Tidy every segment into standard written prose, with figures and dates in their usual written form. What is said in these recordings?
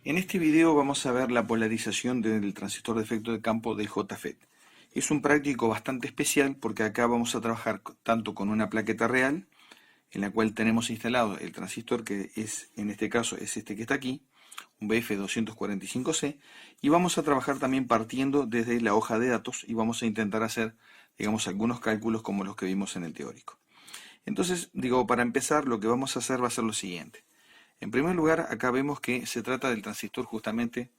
En este video vamos a ver la polarización del transistor de efecto de campo del JFET. Es un práctico bastante especial porque acá vamos a trabajar tanto con una plaqueta real, en la cual tenemos instalado el transistor que es, en este caso, es este que está aquí, un BF245C, y vamos a trabajar también partiendo desde la hoja de datos y vamos a intentar hacer, digamos, algunos cálculos como los que vimos en el teórico. Entonces, para empezar, lo que vamos a hacer va a ser lo siguiente. En primer lugar, acá vemos que se trata del transistor justamente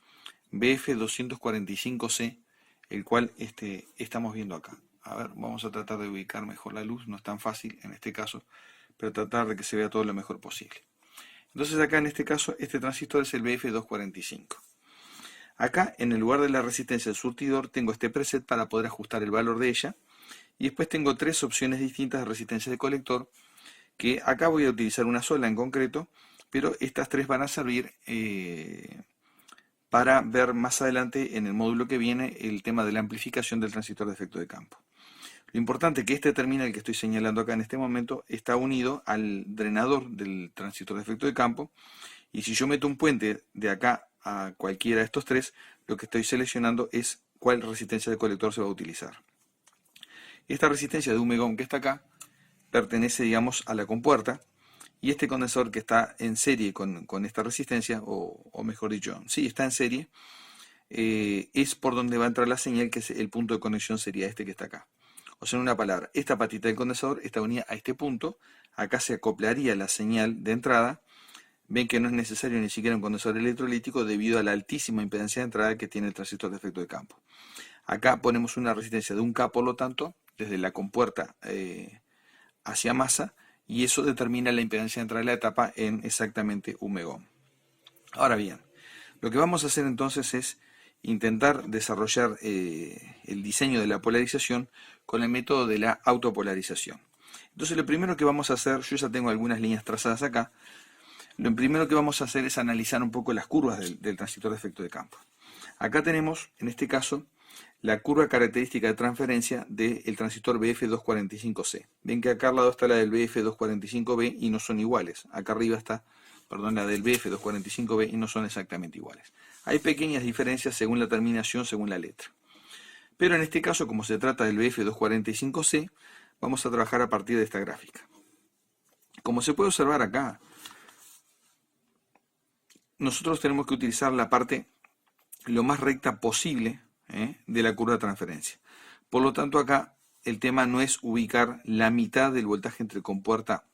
BF245C, el cual estamos viendo acá. A ver, vamos a tratar de ubicar mejor la luz, no es tan fácil en este caso, pero tratar de que se vea todo lo mejor posible. Entonces acá en este caso, este transistor es el BF245. Acá, en el lugar de la resistencia del surtidor, tengo este preset para poder ajustar el valor de ella, y después tengo tres opciones distintas de resistencia de colector, que acá voy a utilizar una sola en concreto, pero estas tres van a servir para ver más adelante en el módulo que viene el tema de la amplificación del transistor de efecto de campo. Lo importante es que este terminal que estoy señalando acá en este momento está unido al drenador del transistor de efecto de campo, y si yo meto un puente de acá a cualquiera de estos tres, lo que estoy seleccionando es cuál resistencia de colector se va a utilizar. Esta resistencia de 1 megahom que está acá pertenece, digamos, a la compuerta, y este condensador que está en serie con esta resistencia, o mejor dicho, sí, está en serie, es por donde va a entrar la señal, que es el punto de conexión sería este que está acá. O sea, en una palabra, esta patita del condensador está unida a este punto, acá se acoplaría la señal de entrada. Ven que no es necesario ni siquiera un condensador electrolítico debido a la altísima impedancia de entrada que tiene el transistor de efecto de campo. Acá ponemos una resistencia de 1K, por lo tanto, desde la compuerta hacia masa, y eso determina la impedancia de entrada de la etapa en exactamente 1 megahom. Ahora bien, lo que vamos a hacer entonces es intentar desarrollar el diseño de la polarización con el método de la autopolarización. Entonces lo primero que vamos a hacer, yo ya tengo algunas líneas trazadas acá, lo primero que vamos a hacer es analizar un poco las curvas del transistor de efecto de campo. Acá tenemos, en este caso, la curva característica de transferencia del transistor BF245C. Ven que acá al lado está la del BF245B y no son iguales. Acá arriba está, perdón, la del BF245B y no son exactamente iguales. Hay pequeñas diferencias según la terminación, según la letra. Pero en este caso, como se trata del BF245C, vamos a trabajar a partir de esta gráfica. Como se puede observar acá, nosotros tenemos que utilizar la parte lo más recta posible de la curva de transferencia. Por lo tanto, acá el tema no es ubicar la mitad del voltaje entre compuerta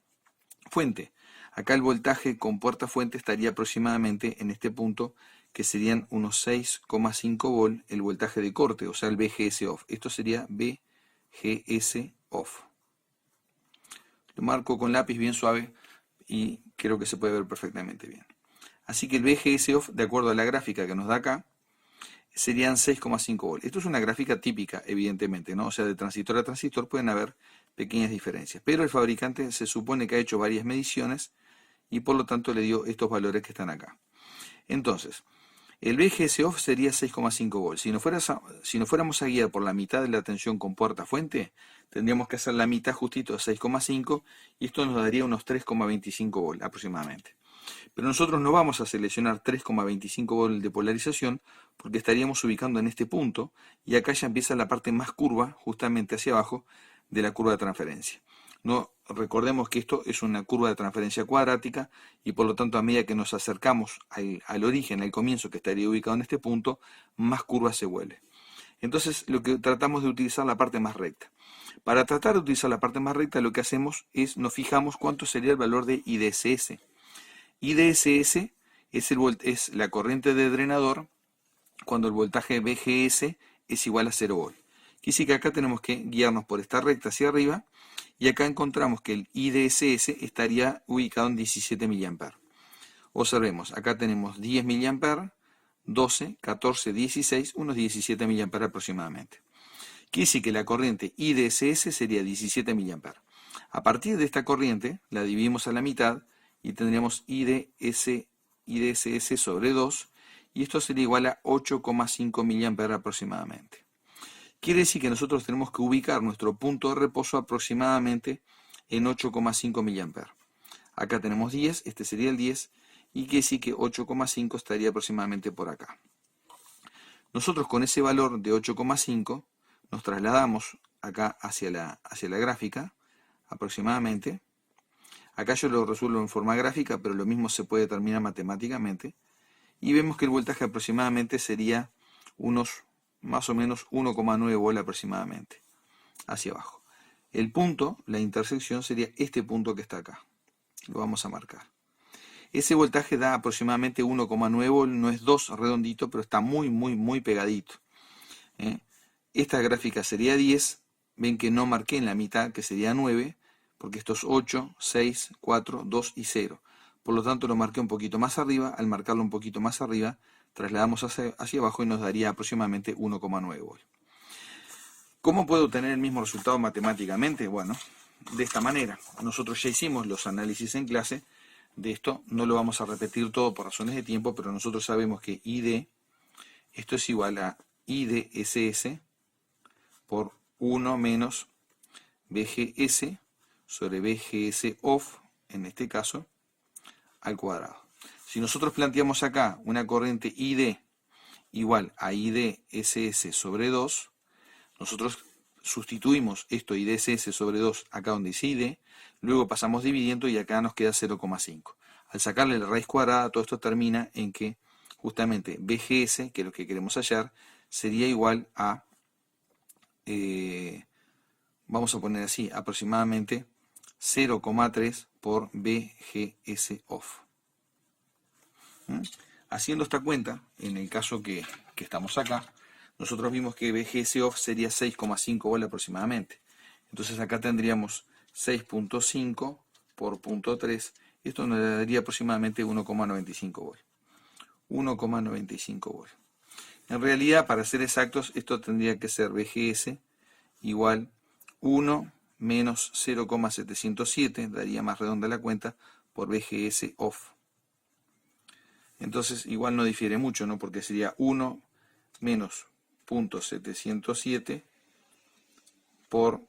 fuente. Acá el voltaje compuerta fuente estaría aproximadamente en este punto, que serían unos 6,5 volt el voltaje de corte, o sea el BGS off. Esto sería BGS off. Lo marco con lápiz bien suave y creo que se puede ver perfectamente bien. Así que el BGS off, de acuerdo a la gráfica que nos da acá, serían 6,5 volts. Esto es una gráfica típica, evidentemente, ¿no? O sea, de transistor a transistor pueden haber pequeñas diferencias. Pero el fabricante se supone que ha hecho varias mediciones y por lo tanto le dio estos valores que están acá. Entonces, el BGS off sería 6,5 volts. Si no fuéramos a guiar por la mitad de la tensión con puerta fuente, tendríamos que hacer la mitad justito de 6,5 y esto nos daría unos 3,25 volts aproximadamente. Pero nosotros no vamos a seleccionar 3,25 volts de polarización porque estaríamos ubicando en este punto y acá ya empieza la parte más curva, justamente hacia abajo, de la curva de transferencia. No, recordemos que esto es una curva de transferencia cuadrática y por lo tanto a medida que nos acercamos al origen, al comienzo que estaría ubicado en este punto, más curva se vuelve. Entonces lo que tratamos de utilizar la parte más recta. Para tratar de utilizar la parte más recta, lo que hacemos es nos fijamos cuánto sería el valor de IDSS. IDSS es la corriente de drenador cuando el voltaje BGS es igual a 0 volt. Quiere decir que acá tenemos que guiarnos por esta recta hacia arriba y acá encontramos que el IDSS estaría ubicado en 17 mA. Observemos, acá tenemos 10 mA, 12, 14, 16, unos 17 mA aproximadamente. Quiere decir que la corriente IDSS sería 17 mA. A partir de esta corriente la dividimos a la mitad y tendríamos IDSS sobre 2, y esto sería igual a 8,5 mA aproximadamente. Quiere decir que nosotros tenemos que ubicar nuestro punto de reposo aproximadamente en 8,5 mA. Acá tenemos 10, este sería el 10, y que sí que 8,5 estaría aproximadamente por acá. Nosotros con ese valor de 8,5 nos trasladamos acá hacia la gráfica, aproximadamente. Acá yo lo resuelvo en forma gráfica, pero lo mismo se puede determinar matemáticamente. Y vemos que el voltaje aproximadamente sería unos más o menos 1,9 volt aproximadamente, hacia abajo. El punto, la intersección, sería este punto que está acá. Lo vamos a marcar. Ese voltaje da aproximadamente 1,9 volt, no es 2 redondito, pero está muy pegadito. Esta gráfica sería 10, ven que no marqué en la mitad, que sería 9, porque esto es 8, 6, 4, 2 y 0. Por lo tanto lo marqué un poquito más arriba. Al marcarlo un poquito más arriba, trasladamos hacia abajo y nos daría aproximadamente 1,9 volt. ¿Cómo puedo obtener el mismo resultado matemáticamente? Bueno, de esta manera. Nosotros ya hicimos los análisis en clase de esto, no lo vamos a repetir todo por razones de tiempo, pero nosotros sabemos que ID, esto es igual a IDSS por 1 menos BGS sobre BGS off, en este caso, al cuadrado. Si nosotros planteamos acá una corriente ID igual a IDSS sobre 2, nosotros sustituimos esto IDSS sobre 2 acá donde dice ID, luego pasamos dividiendo y acá nos queda 0,5. Al sacarle la raíz cuadrada, todo esto termina en que justamente BGS, que es lo que queremos hallar, sería igual a, vamos a poner así, aproximadamente 0,3 por BGS off. Haciendo esta cuenta, en el caso que estamos acá, nosotros vimos que BGS off sería 6,5 volt aproximadamente. Entonces acá tendríamos 6.5 por 0.3. Esto nos daría aproximadamente 1,95 volt. 1,95 volt. En realidad, para ser exactos, esto tendría que ser BGS igual 1 menos 0,707, daría más redonda la cuenta, por BGS off. Entonces igual no difiere mucho, ¿no? Porque sería 1 menos 0.707 por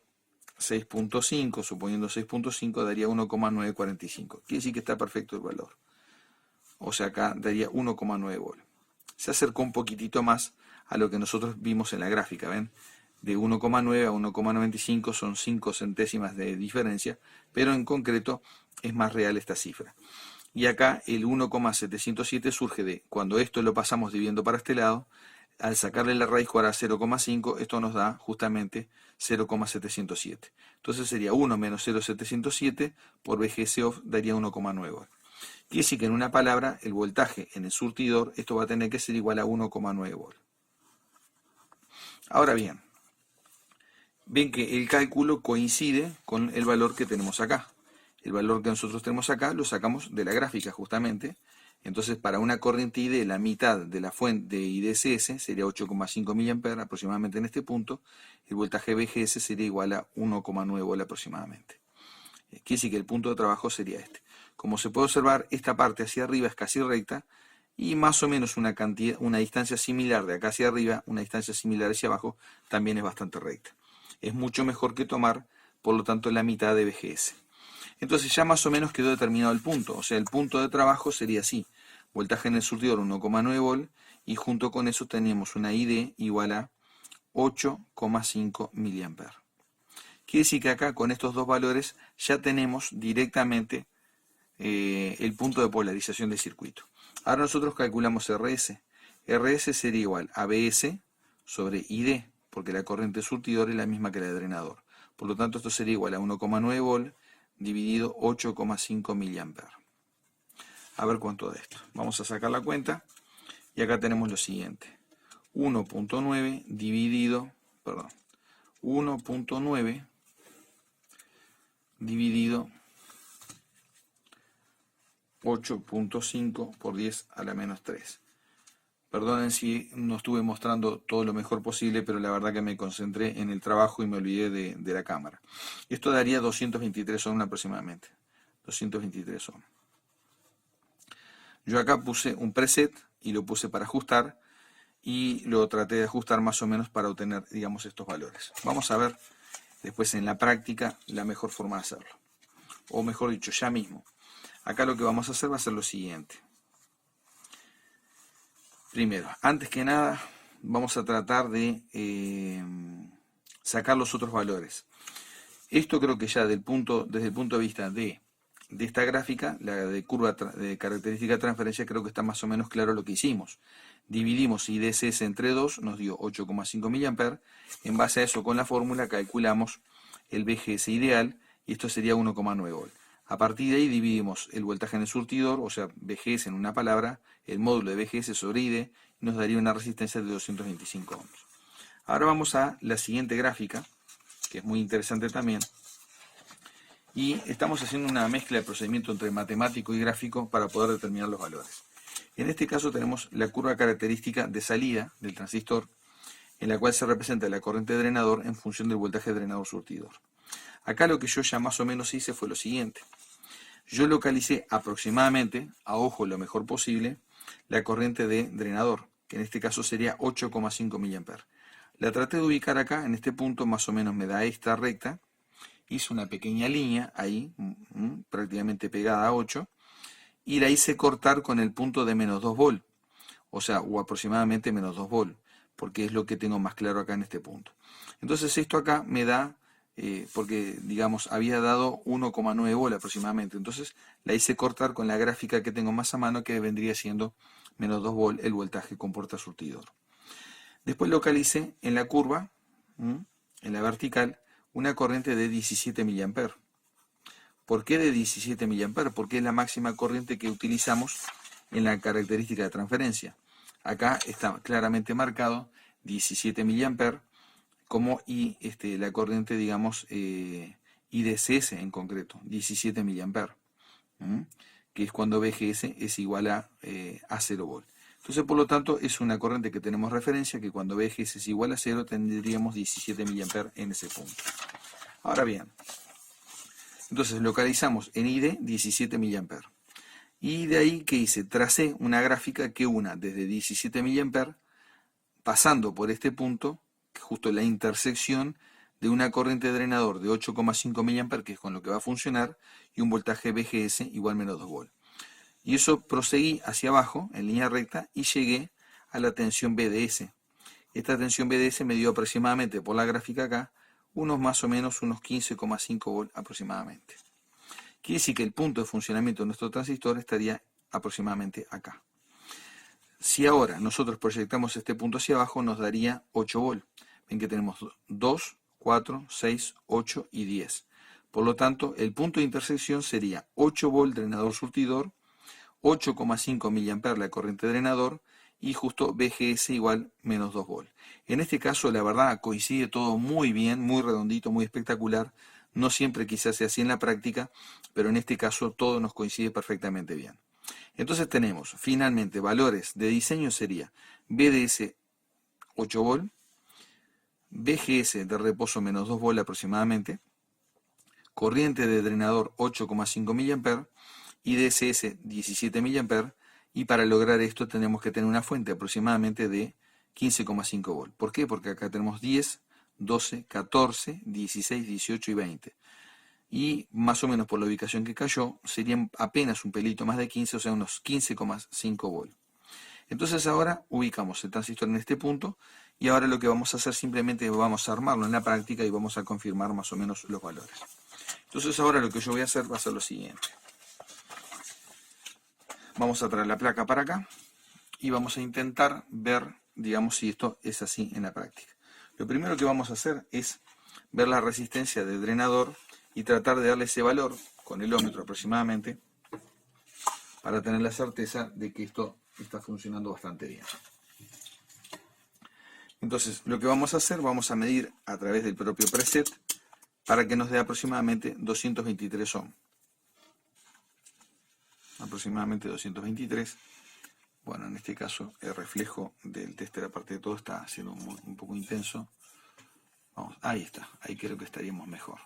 6.5, suponiendo 6.5 daría 1,945. Quiere decir que está perfecto el valor. O sea, acá daría 1,9 volt. Se acercó un poquitito más a lo que nosotros vimos en la gráfica, ¿ven? De 1,9 a 1,95 son 5 centésimas de diferencia, pero en concreto es más real esta cifra. Y acá el 1,707 surge de cuando esto lo pasamos dividiendo para este lado, al sacarle la raíz cuadrada 0,5, esto nos da justamente 0,707. Entonces sería 1 menos 0,707 por BGS off daría 1,9 volt. Quiere decir que en una palabra, el voltaje en el surtidor, esto va a tener que ser igual a 1,9 volt. Ahora bien, ven que el cálculo coincide con el valor que tenemos acá. El valor que nosotros tenemos acá lo sacamos de la gráfica justamente. Entonces, para una corriente ID, la mitad de la fuente de IDSS sería 8,5 mA aproximadamente en este punto. El voltaje BGS sería igual a 1,9 volt aproximadamente. Quiere decir que el punto de trabajo sería este. Como se puede observar, esta parte hacia arriba es casi recta y más o menos una distancia similar de acá hacia arriba, una distancia similar hacia abajo, también es bastante recta. Es mucho mejor que tomar, por lo tanto, la mitad de BGS. Entonces ya más o menos quedó determinado el punto. O sea, el punto de trabajo sería así. Voltaje en el surtidor 1,9 volt y junto con eso tenemos una ID igual a 8,5 mA. Quiere decir que acá con estos dos valores ya tenemos directamente el punto de polarización del circuito. Ahora nosotros calculamos RS. RS sería igual a BS sobre ID, porque la corriente surtidor es la misma que la de drenador. Por lo tanto, esto sería igual a 1,9 volt dividido 8,5 mA. A ver cuánto da esto. Vamos a sacar la cuenta y acá tenemos lo siguiente. 1,9 dividido, 1,9 dividido 8,5 por 10 a la menos 3. Perdonen si no estuve mostrando todo lo mejor posible, pero la verdad que me concentré en el trabajo y me olvidé de la cámara. Esto daría 223 ohms aproximadamente. 223 ohms. Yo acá puse un preset y lo puse para ajustar y lo traté de ajustar más o menos para obtener, digamos, estos valores. Vamos a ver después en la práctica la mejor forma de hacerlo. O mejor dicho, ya mismo. Acá lo que vamos a hacer va a ser lo siguiente. Primero, antes que nada, vamos a tratar de sacar los otros valores. Esto creo que ya desde el punto de vista de esta gráfica, la de curva de característica de transferencia, creo que está más o menos claro lo que hicimos. Dividimos IDCS entre 2, nos dio 8,5 mA. En base a eso, con la fórmula, calculamos el BGS ideal, y esto sería 1,9 volt. A partir de ahí dividimos el voltaje en el surtidor, o sea, BGS en una palabra, el módulo de BGS sobre ID, y nos daría una resistencia de 225 ohms. Ahora vamos a la siguiente gráfica, que es muy interesante también, y estamos haciendo una mezcla de procedimiento entre matemático y gráfico para poder determinar los valores. En este caso tenemos la curva característica de salida del transistor, en la cual se representa la corriente drenador en función del voltaje drenador surtidor. Acá lo que yo ya más o menos hice fue lo siguiente. Yo localicé aproximadamente, a ojo lo mejor posible, la corriente de drenador, que en este caso sería 8,5 mA. La traté de ubicar acá, en este punto más o menos me da esta recta. Hice una pequeña línea ahí, prácticamente pegada a 8, y la hice cortar con el punto de menos 2 volt, o sea, o aproximadamente menos 2 volt, porque es lo que tengo más claro acá en este punto. Entonces esto acá me da, porque digamos había dado 1,9 volt aproximadamente, entonces la hice cortar con la gráfica que tengo más a mano, que vendría siendo menos 2 volt el voltaje con puerta surtidor. Después localicé en la curva, en la vertical, una corriente de 17 mA. ¿Por qué de 17 mA? Porque es la máxima corriente que utilizamos en la característica de transferencia. Acá está claramente marcado 17 mA como la corriente, digamos, IDCS en concreto, 17 mA, que es cuando BGS es igual a 0 volt. Entonces, por lo tanto, es una corriente que tenemos referencia, que cuando BGS es igual a 0, tendríamos 17 mA en ese punto. Ahora bien, entonces localizamos en ID 17 mA. Y de ahí, ¿qué hice? Tracé una gráfica que una desde 17 mA, pasando por este punto, que es justo la intersección de una corriente de drenador de 8,5 mA, que es con lo que va a funcionar, y un voltaje BGS igual menos 2 volt. Y eso proseguí hacia abajo, en línea recta, y llegué a la tensión BDS. Esta tensión BDS me dio aproximadamente, por la gráfica acá, más o menos unos 15,5 volt aproximadamente. Quiere decir que el punto de funcionamiento de nuestro transistor estaría aproximadamente acá. Si ahora nosotros proyectamos este punto hacia abajo, nos daría 8 volt. Ven que tenemos 2, 4, 6, 8 y 10. Por lo tanto, el punto de intersección sería 8 volt drenador surtidor, 8,5 mA la corriente drenador, y justo BGS igual menos 2 volt. En este caso, la verdad, coincide todo muy bien, muy redondito, muy espectacular. No siempre quizás sea así en la práctica, pero en este caso todo nos coincide perfectamente bien. Entonces tenemos finalmente valores de diseño: sería BDS 8 volt, BGS de reposo menos 2 volt aproximadamente, corriente de drenador 8,5 mA, y DSS 17 mA, y para lograr esto tenemos que tener una fuente aproximadamente de 15,5 volt. ¿Por qué? Porque acá tenemos 10, 12, 14, 16, 18 y 20. Y más o menos por la ubicación que cayó, serían apenas un pelito más de 15, o sea, unos 15,5 volt. Entonces ahora ubicamos el transistor en este punto, y ahora lo que vamos a hacer simplemente vamos a armarlo en la práctica y vamos a confirmar más o menos los valores. Entonces ahora lo que yo voy a hacer va a ser lo siguiente. Vamos a traer la placa para acá y vamos a intentar ver, digamos, si esto es así en la práctica. Lo primero que vamos a hacer es ver la resistencia del drenador y tratar de darle ese valor con el ohmímetro aproximadamente, para tener la certeza de que esto está funcionando bastante bien. Entonces, lo que vamos a hacer, vamos a medir a través del propio preset para que nos dé aproximadamente 223 ohms. Aproximadamente 223. Bueno, en este caso el reflejo del tester, aparte de todo, está siendo un poco intenso. Vamos, ahí está, ahí creo que estaríamos mejor.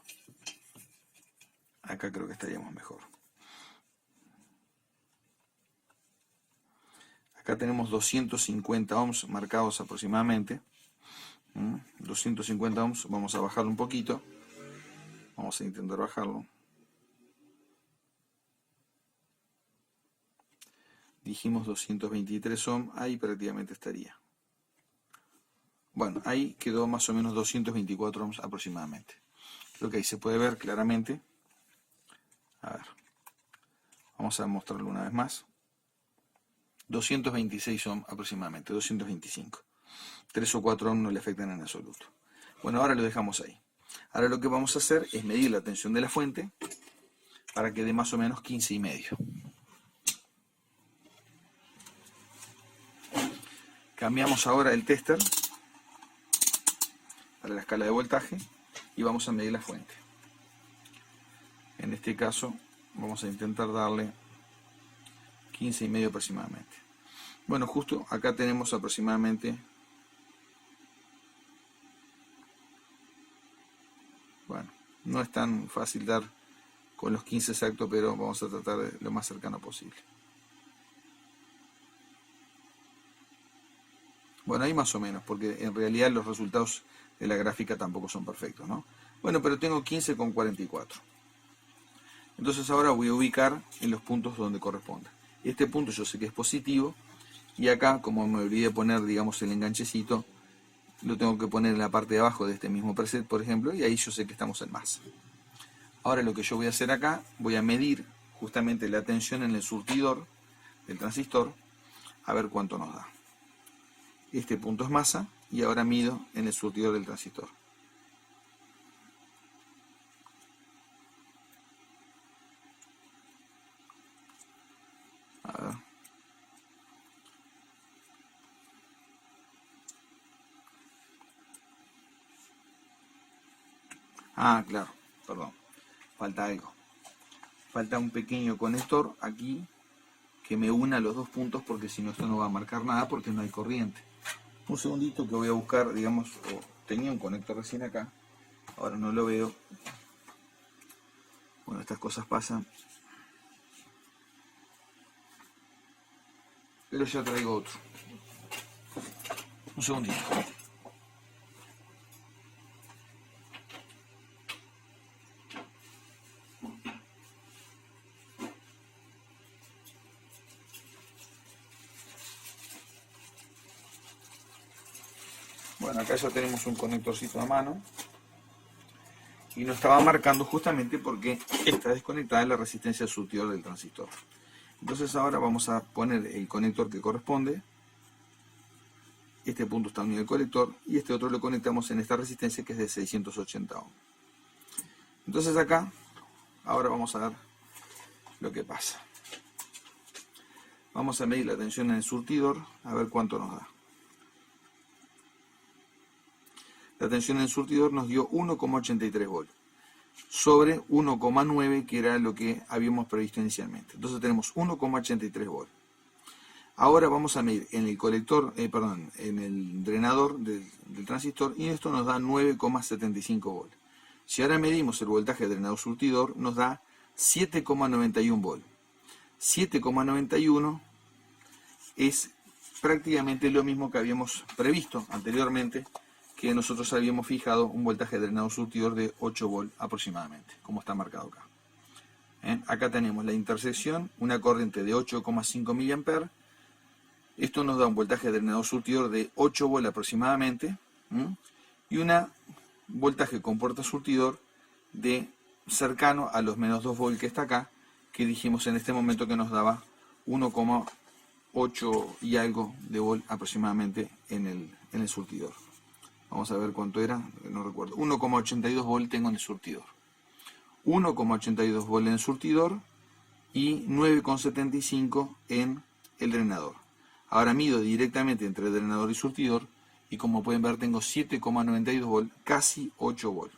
Acá creo que estaríamos mejor. Acá tenemos 250 ohms marcados aproximadamente. 250 ohms, vamos a bajarlo un poquito. Vamos a intentar bajarlo. dijimos 223 ohm, ahí prácticamente estaría. Bueno, ahí quedó más o menos 224 ohms aproximadamente. Lo que ahí se puede ver claramente. A ver, vamos a mostrarlo una vez más. 226 ohms aproximadamente, 225. 3 o 4 ohms no le afectan en absoluto. Bueno, ahora lo dejamos ahí. Ahora lo que vamos a hacer es medir la tensión de la fuente para que dé más o menos 15,5. Cambiamos ahora el tester para la escala de voltaje y vamos a medir la fuente. En este caso vamos a intentar darle 15,5 aproximadamente. Bueno, justo acá tenemos aproximadamente, bueno, no es tan fácil dar con los 15 exactos, pero vamos a tratar de lo más cercano posible. Bueno, ahí más o menos, porque en realidad los resultados de la gráfica tampoco son perfectos, ¿no? Bueno, pero tengo 15,44. Entonces ahora voy a ubicar en los puntos donde corresponda. Este punto yo sé que es positivo, y acá, como me olvidé de poner, digamos, el enganchecito, lo tengo que poner en la parte de abajo de este mismo preset, por ejemplo, y ahí yo sé que estamos en masa. Ahora lo que yo voy a hacer acá, voy a medir justamente la tensión en el surtidor del transistor, a ver cuánto nos da. Este punto es masa, y ahora mido en el surtidor del transistor. A ver. Ah, claro, perdón, falta algo. Falta un pequeño conector aquí que me una los dos puntos, porque si no esto no va a marcar nada porque no hay corriente. Un segundito que voy a buscar, digamos, tenía un conector recién acá, ahora no lo veo. Bueno, estas cosas pasan. Pero ya traigo otro. Un segundito. Bueno, acá ya tenemos un conectorcito a mano. Y nos estaba marcando justamente porque está desconectada la resistencia del surtidor del transistor. Entonces ahora vamos a poner el conector que corresponde. Este punto está unido al colector y este otro lo conectamos en esta resistencia que es de 680 ohms. Entonces acá, ahora vamos a ver lo que pasa. Vamos a medir la tensión en el surtidor, a ver cuánto nos da. La tensión en el surtidor nos dio 1,83 volts sobre 1,9, que era lo que habíamos previsto inicialmente. Entonces tenemos 1,83 volts. Ahora vamos a medir en el colector, en el drenador del transistor, y esto nos da 9,75 volts. Si ahora medimos el voltaje del drenador surtidor, nos da 7,91 volts. 7,91 es prácticamente lo mismo que habíamos previsto anteriormente, que nosotros habíamos fijado un voltaje de drenado surtidor de 8 volts aproximadamente, como está marcado acá. Acá tenemos la intersección, una corriente de 8,5 mA. Esto nos da un voltaje de drenado surtidor de 8 volts aproximadamente, y un voltaje con puerta surtidor de cercano a los menos 2 volts que está acá, que dijimos en este momento que nos daba 1,8 y algo de volt aproximadamente en el surtidor. Vamos a ver cuánto era, no recuerdo. 1,82 volt tengo en el surtidor. 1,82 volt en el surtidor y 9,75 en el drenador. Ahora mido directamente entre el drenador y surtidor y como pueden ver tengo 7,92 volt, casi 8 volts.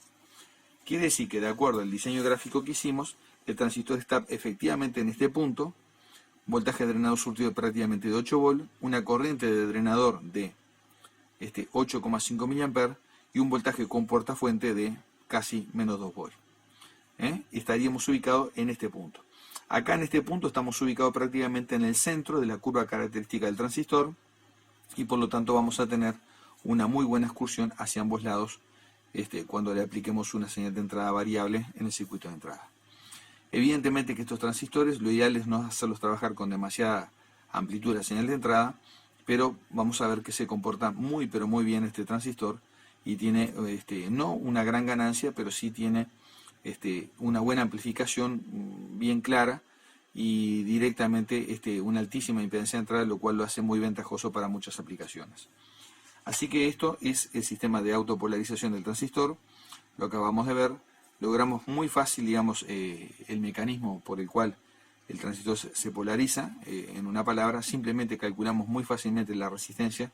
Quiere decir que de acuerdo al diseño gráfico que hicimos, el transistor está efectivamente en este punto, voltaje de drenado surtidor prácticamente de 8 volts, una corriente de drenador de 8,5 mA y un voltaje con puerta fuente de casi menos 2 volts. Estaríamos ubicados en este punto. Acá en este punto estamos ubicados prácticamente en el centro de la curva característica del transistor y por lo tanto vamos a tener una muy buena excursión hacia ambos lados cuando le apliquemos una señal de entrada variable en el circuito de entrada. Evidentemente que estos transistores lo ideal es no hacerlos trabajar con demasiada amplitud de la señal de entrada, pero vamos a ver que se comporta muy pero muy bien este transistor y tiene no una gran ganancia, pero sí tiene una buena amplificación bien clara y directamente una altísima impedancia de entrada, lo cual lo hace muy ventajoso para muchas aplicaciones. Así que esto es el sistema de autopolarización del transistor, lo acabamos de ver. Logramos muy fácil, digamos, el mecanismo por el cual el transistor se polariza. En una palabra, simplemente calculamos muy fácilmente la resistencia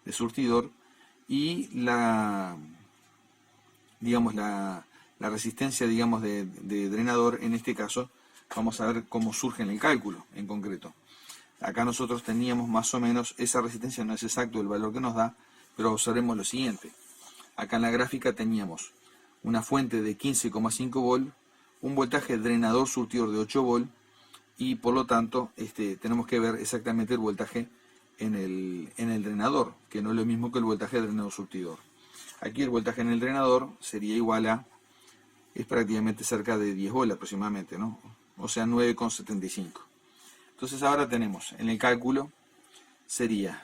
de surtidor y la resistencia, digamos, de drenador. En este caso vamos a ver cómo surge en el cálculo en concreto. Acá nosotros teníamos más o menos, esa resistencia no es exacto el valor que nos da, pero observemos lo siguiente. Acá en la gráfica teníamos una fuente de 15,5 volt, un voltaje drenador surtidor de 8 volt, y por lo tanto tenemos que ver exactamente el voltaje en el drenador, que no es lo mismo que el voltaje drenador surtidor. Aquí el voltaje en el drenador sería igual a, es prácticamente cerca de 10 volt aproximadamente, ¿no? O sea, 9,75. Entonces ahora tenemos en el cálculo, sería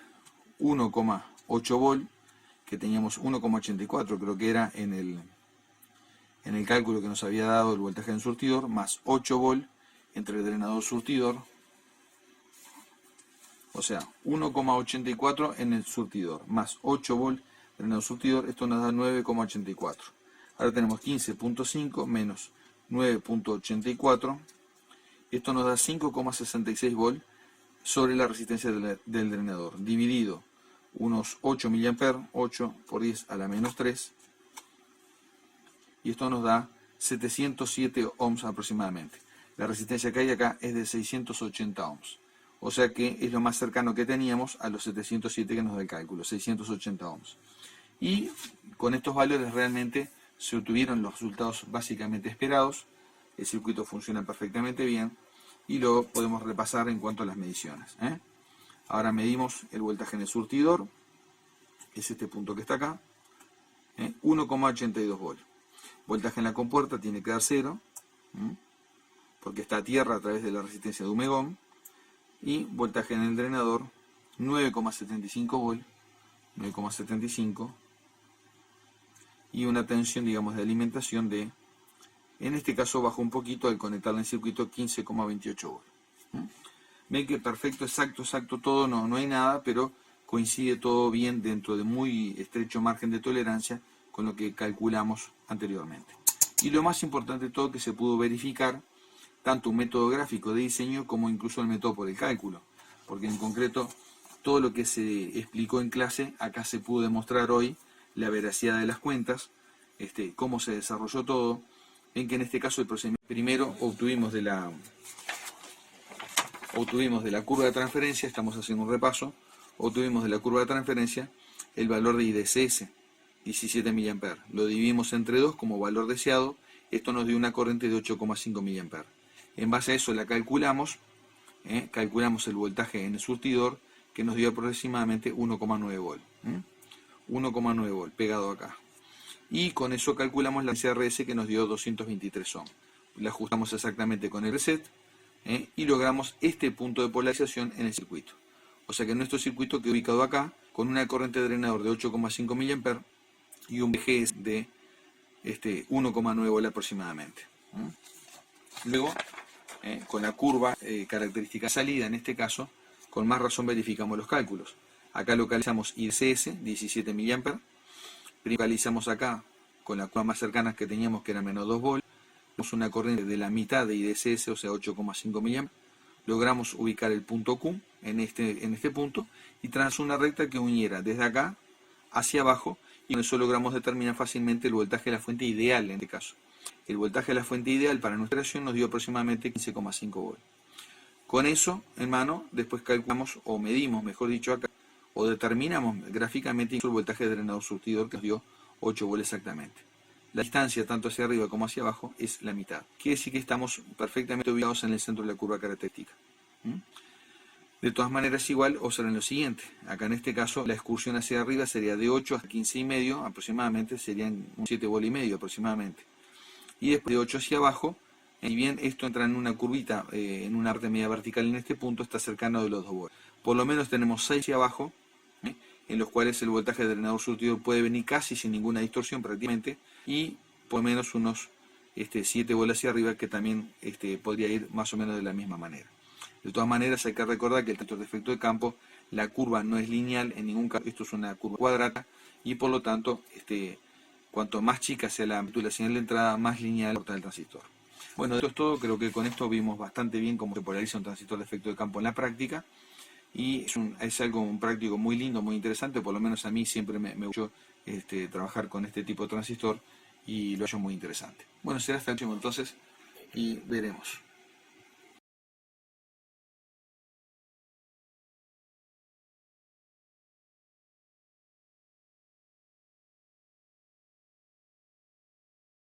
1,8 volt, que teníamos 1,84 creo que era en el cálculo que nos había dado el voltaje en surtidor, más 8 volt entre el drenador surtidor, o sea, 1,84 en el surtidor, más 8 volt drenador surtidor, esto nos da 9,84. Ahora tenemos 15,5 menos 9,84, esto nos da 5,66 volt sobre la resistencia del drenador, dividido unos 8 mA, 8 por 10 a la menos 3, y esto nos da 707 ohms aproximadamente. La resistencia que hay acá es de 680 ohms, o sea que es lo más cercano que teníamos a los 707 que nos da el cálculo, 680 ohms. Y con estos valores realmente se obtuvieron los resultados básicamente esperados. El circuito funciona perfectamente bien y lo podemos repasar en cuanto a las mediciones. Ahora medimos el voltaje en el surtidor, es este punto que está acá, 1,82 volt. Voltaje en la compuerta tiene que dar 0, porque está a tierra a través de la resistencia de Ohmegón. Y voltaje en el drenador, 9,75 volt, 9,75. Y una tensión, digamos, de alimentación de, en este caso bajó un poquito al conectarla en circuito, 15,28 volt. Ven que perfecto, exacto todo, no hay nada, pero coincide todo bien dentro de muy estrecho margen de tolerancia con lo que calculamos anteriormente. Y lo más importante de todo, que se pudo verificar tanto un método gráfico de diseño como incluso el método por el cálculo, porque en concreto todo lo que se explicó en clase, acá se pudo demostrar hoy la veracidad de las cuentas, cómo se desarrolló todo. Ven que en este caso el procedimiento primero obtuvimos de la curva de transferencia, estamos haciendo un repaso, obtuvimos de la curva de transferencia el valor de IDCS, 17 mA. Lo dividimos entre 2 como valor deseado, esto nos dio una corriente de 8,5 mA. En base a eso la calculamos, calculamos el voltaje en el surtidor, que nos dio aproximadamente 1,9 volt. 1,9 volt pegado acá. Y con eso calculamos la CRS, que nos dio 223 ohms. La ajustamos exactamente con el reset, y logramos este punto de polarización en el circuito. O sea que nuestro circuito quedó ubicado acá, con una corriente de drenador de 8,5 mA y un VGS de 1,9 volt aproximadamente. Luego, con la curva característica salida, en este caso, con más razón verificamos los cálculos. Acá localizamos IDCS, 17 mA. Localizamos acá con la curva más cercana que teníamos, que era menos 2 volt. Tenemos una corriente de la mitad de IDCS, o sea 8,5 mA. Logramos ubicar el punto Q en este punto y trazar una recta que uniera desde acá hacia abajo, y con eso logramos determinar fácilmente el voltaje de la fuente ideal en este caso. El voltaje de la fuente ideal para nuestra operación nos dio aproximadamente 15,5 volt. Con eso en mano, después calculamos, o medimos, mejor dicho acá, o determinamos gráficamente el voltaje de drenador surtidor, que nos dio 8 volt exactamente. La distancia tanto hacia arriba como hacia abajo es la mitad. Quiere decir que estamos perfectamente ubicados en el centro de la curva característica. De todas maneras, igual, observen lo siguiente. Acá en este caso la excursión hacia arriba sería de 8 hasta 15,5 aproximadamente, serían 7 volt y medio aproximadamente. Y después de 8 hacia abajo Si bien esto entra en una curvita, en una parte media vertical en este punto, está cercano de los 2 voltios. Por lo menos tenemos 6 hacia abajo, en los cuales el voltaje del drenador surtidor puede venir casi sin ninguna distorsión prácticamente, y por lo menos unos 7 voltios hacia arriba, que también podría ir más o menos de la misma manera. De todas maneras, hay que recordar que el transistor de efecto de campo, la curva no es lineal en ningún caso, esto es una curva cuadrada, y por lo tanto, cuanto más chica sea la amplitud de la señal de entrada, más lineal es el transistor. Bueno, esto es todo. Creo que con esto vimos bastante bien cómo se polariza un transistor de efecto de campo en la práctica, y es algo un práctico muy lindo, muy interesante. Por lo menos a mí siempre me gustó trabajar con este tipo de transistor, y lo he hecho muy interesante. Bueno, será hasta el próximo entonces, y veremos.